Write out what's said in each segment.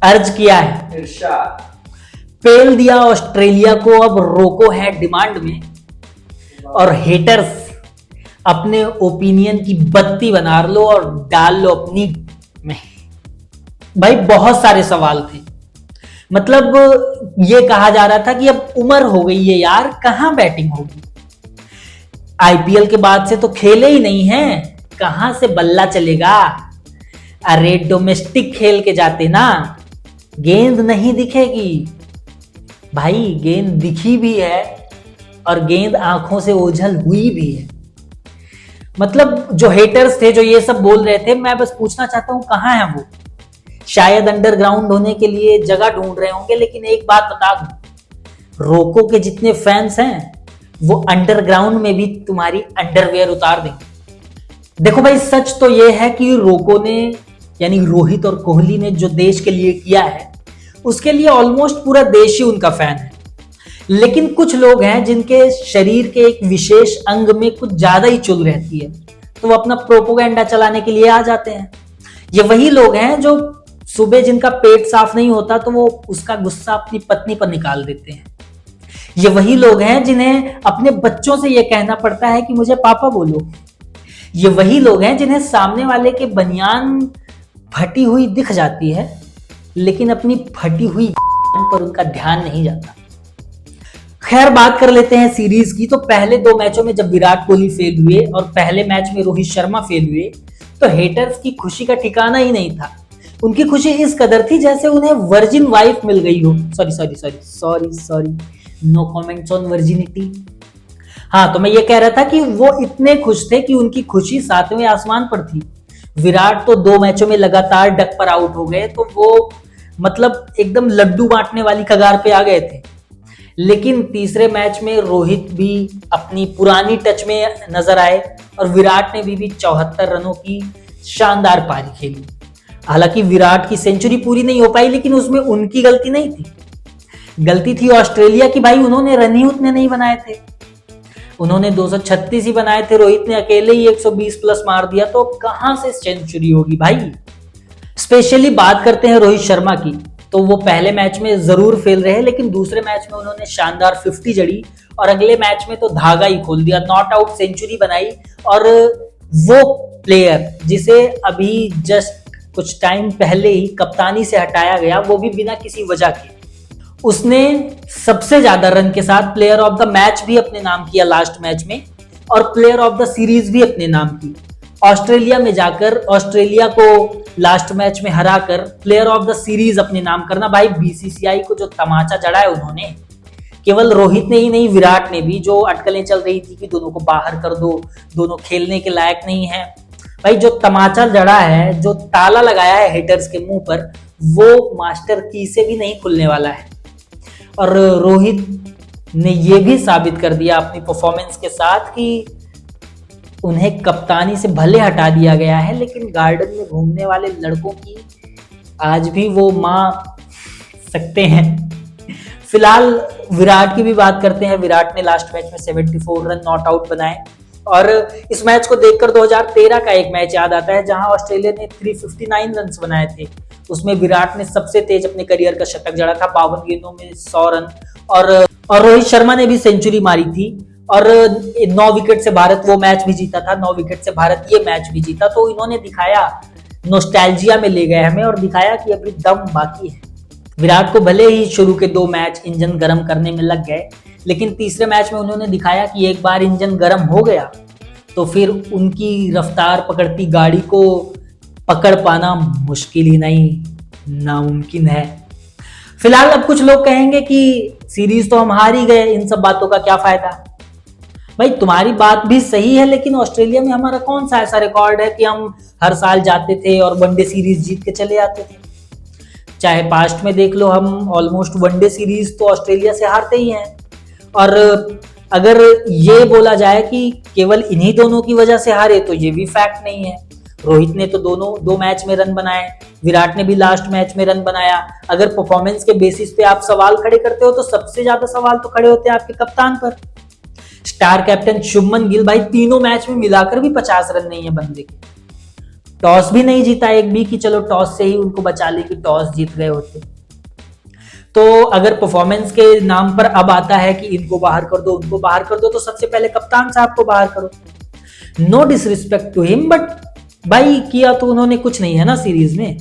अर्ज किया है, इरशाद। पेल दिया ऑस्ट्रेलिया को, अब रोको है डिमांड में। और हेटर्स अपने ओपिनियन की बत्ती बना लो और डाल लो अपनी में। भाई बहुत सारे सवाल थे, मतलब ये कहा जा रहा था कि अब उम्र हो गई है यार, कहां बैटिंग होगी, आईपीएल के बाद से तो खेले ही नहीं है, कहां से बल्ला चलेगा। अरे डोमेस्टिक खेल के जाते ना, गेंद नहीं दिखेगी। भाई गेंद दिखी भी है और गेंद आंखों से ओझल हुई भी है। मतलब जो हेटर्स थे, जो ये सब बोल रहे थे, मैं बस पूछना चाहता हूं कहां है वो। शायद अंडरग्राउंड होने के लिए जगह ढूंढ रहे होंगे, लेकिन एक बात बता दूं, रोको के जितने फैंस हैं वो अंडरग्राउंड में भी तुम्हारी अंडरवेयर उतार देंगे। देखो भाई, सच तो ये है कि रोको ने, यानी रोहित और कोहली ने जो देश के लिए किया है, उसके लिए ऑलमोस्ट पूरा देश ही उनका फैन है। लेकिन कुछ लोग हैं जिनके शरीर के एक विशेष अंग में कुछ ज्यादा ही चुल रहती है, तो वो अपना प्रोपोगेंडा चलाने के लिए आ जाते हैं। ये वही लोग हैं जो सुबह जिनका पेट साफ नहीं होता तो वो उसका गुस्सा अपनी पत्नी पर निकाल देते हैं। ये वही लोग हैं जिन्हें अपने बच्चों से ये कहना पड़ता है कि मुझे पापा बोलो। ये वही लोग हैं जिन्हें सामने वाले के बनियान फटी हुई दिख जाती है, लेकिन अपनी फटी हुई पर उनका ध्यान नहीं जाता। खैर, बात कर लेते हैं सीरीज की। तो पहले 2 मैचों में जब विराट कोहली फेल हुए और पहले मैच में रोहित शर्मा फेल हुए, तो हेटर्स की खुशी का ठिकाना ही नहीं था। उनकी खुशी इस कदर थी जैसे उन्हें वर्जिन वाइफ मिल गई हो। Sorry, no comments on virginity. हाँ, तो मैं ये कह रहा था कि वो इतने खुश थे कि उनकी खुशी 7वें आसमान पर थी। विराट तो 2 मैचों में लगातार डक पर आउट हो गए, तो वो मतलब एकदम लड्डू बांटने वाली कगार पे आ गए थे। लेकिन तीसरे मैच में रोहित भी अपनी पुरानी टच में नजर आए और विराट ने भी 74 रनों की शानदार पारी खेली। हालांकि विराट की सेंचुरी पूरी नहीं हो पाई, लेकिन उसमें उनकी गलती नहीं थी, गलती थी ऑस्ट्रेलिया की। भाई उन्होंने रन ही उतने नहीं बनाए थे, उन्होंने 236 ही बनाए थे, रोहित ने अकेले ही 120 प्लस मार दिया, तो कहां से सेंचुरी होगी भाई। स्पेशली बात करते हैं रोहित शर्मा की, तो वो पहले मैच में जरूर फेल रहे, लेकिन दूसरे मैच में उन्होंने शानदार 50 जड़ी और अगले मैच में तो धागा ही खोल दिया, नॉट आउट सेंचुरी बनाई। और वो प्लेयर जिसे अभी जस्ट कुछ टाइम पहले ही कप्तानी से हटाया गया, वो भी बिना किसी वजह के, उसने सबसे ज्यादा रन के साथ प्लेयर ऑफ द मैच भी अपने नाम किया लास्ट मैच में, और प्लेयर ऑफ द सीरीज भी अपने नाम की। ऑस्ट्रेलिया में जाकर ऑस्ट्रेलिया को लास्ट मैच में हराकर प्लेयर ऑफ द सीरीज अपने नाम करना, भाई बीसीसीआई को जो तमाचा जड़ा है उन्होंने, केवल रोहित ने ही नहीं, विराट ने भी, जो अटकलें चल रही थी कि दोनों को बाहर कर दो, दोनों खेलने के लायक नहीं है, भाई जो तमाचा जड़ा है, जो ताला लगाया है हेटर्स के मुंह पर, वो मास्टर की से भी नहीं खुलने वाला है। और रोहित ने यह भी साबित कर दिया अपनी परफॉर्मेंस के साथ कि उन्हें कप्तानी से भले हटा दिया गया है, लेकिन गार्डन में घूमने वाले लड़कों की आज भी वो मां सकते हैं। फिलहाल विराट की भी बात करते हैं। विराट ने लास्ट मैच में 74 रन नॉट आउट बनाए, और इस मैच को देखकर 2013 का एक मैच याद आता है जहां ऑस्ट्रेलिया ने 359 रन बनाए थे। उसमें विराट ने सबसे तेज अपने करियर का शतक जड़ा था, 52 गेंदों में 100 रन, और रोहित शर्मा ने भी सेंचुरी मारी थी, और 9 विकेट से भारत वो मैच भी जीता था, 9 विकेट से भारत ये मैच भी जीता। तो इन्होंने दिखाया, नोस्टैल्जिया में ले गए हमें और दिखाया कि अभी दम बाकी है। विराट को भले ही शुरू के 2 मैच इंजन गर्म करने में लग गए, लेकिन तीसरे मैच में उन्होंने दिखाया कि एक बार इंजन गर्म हो गया तो फिर उनकी रफ्तार पकड़ती गाड़ी को पकड़ पाना मुश्किल ही नहीं, नामुमकिन है। फिलहाल अब कुछ लोग कहेंगे कि सीरीज तो हम हार ही गए, इन सब बातों का क्या फायदा। भाई तुम्हारी बात भी सही है, लेकिन ऑस्ट्रेलिया में हमारा कौन सा ऐसा रिकॉर्ड है कि हम हर साल जाते थे और वनडे सीरीज जीत के चले आते थे। चाहे पास्ट में देख लो, हम ऑलमोस्ट वनडे सीरीज तो ऑस्ट्रेलिया से हारते ही हैं। और अगर ये बोला जाए कि केवल इन्हीं दोनों की वजह से हारे, तो ये भी फैक्ट नहीं है। रोहित ने तो 2 मैच में रन बनाए, विराट ने भी लास्ट मैच में रन बनाया। अगर परफॉर्मेंस के बेसिस पे आप सवाल खड़े करते हो, तो सबसे ज्यादा सवाल तो खड़े होते हैं आपके कप्तान पर। स्टार कैप्टन शुभमन गिल, भाई तीनों मैच में मिलाकर भी 50 रन नहीं है बंदे के। टॉस भी नहीं जीता एक भी कि चलो टॉस से ही उनको बचा ली कि टॉस जीत गए होते। तो अगर परफॉर्मेंस के नाम पर अब आता है कि इनको बाहर कर दो उनको बाहर कर दो, तो सबसे पहले कप्तान साहब को बाहर करो। No disrespect to him, but भाई किया तो उन्होंने कुछ नहीं है ना सीरीज में।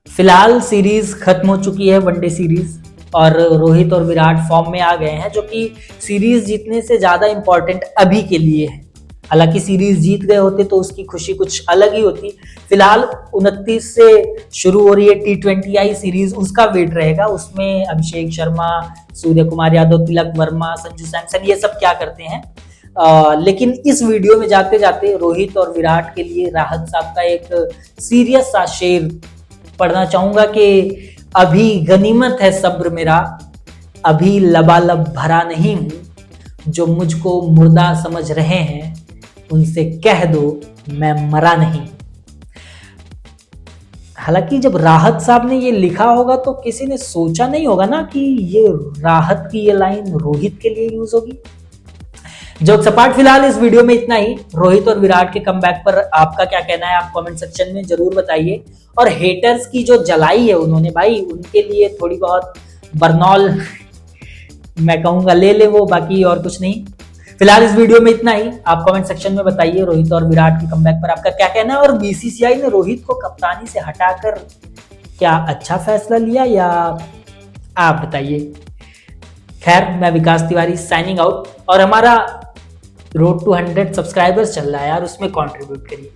फिलहाल सीरीज खत्म हो चुकी है, वनडे सीरीज, और रोहित और विराट फॉर्म में आ गए हैं, जो कि सीरीज जीतने से ज्यादा इंपॉर्टेंट अभी के लिए है। हालांकि सीरीज जीत गए होते तो उसकी खुशी कुछ अलग ही होती। फिलहाल 29 से शुरू हो रही है T20I सीरीज, उसका वेट रहेगा। उसमें अभिषेक शर्मा, सूर्य कुमार यादव, तिलक वर्मा, संजू सैमसन, ये सब क्या करते हैं। लेकिन इस वीडियो में जाते जाते रोहित और विराट के लिए राहत साहब का एक सीरियस सा शेर पढ़ना चाहूंगा कि अभी गनीमत है सब्र मेरा, अभी लबालब भरा नहीं हूं, जो मुझको मुर्दा समझ रहे हैं उनसे कह दो मैं मरा नहीं। हालांकि जब राहत साहब ने ये लिखा होगा तो किसी ने सोचा नहीं होगा ना कि ये राहत की ये लाइन रोहित के लिए यूज होगी। जोक सपाट, फिलहाल इस वीडियो में इतना ही। रोहित और विराट के कमबैक पर आपका क्या कहना है आप कमेंट सेक्शन में जरूर बताइए। और हेटर्स की जो जलाई है उन्होंने भाई, उनके लिए थोड़ी बहुत बर्नौल मैं कहूंगा ले ले वो, बाकी और कुछ नहीं। फिलहाल इस वीडियो में इतना ही। आप कमेंट सेक्शन में बताइए रोहित और विराट के कमबैक पर आपका क्या कहना है, और बीसीसीआई ने रोहित को कप्तानी से हटाकर क्या अच्छा फैसला लिया, या आप बताइए। खैर, मैं विकास तिवारी साइनिंग आउट, और हमारा रोड टू 100 सब्सक्राइबर्स चल रहा है यार, उसमें कंट्रीब्यूट करिए।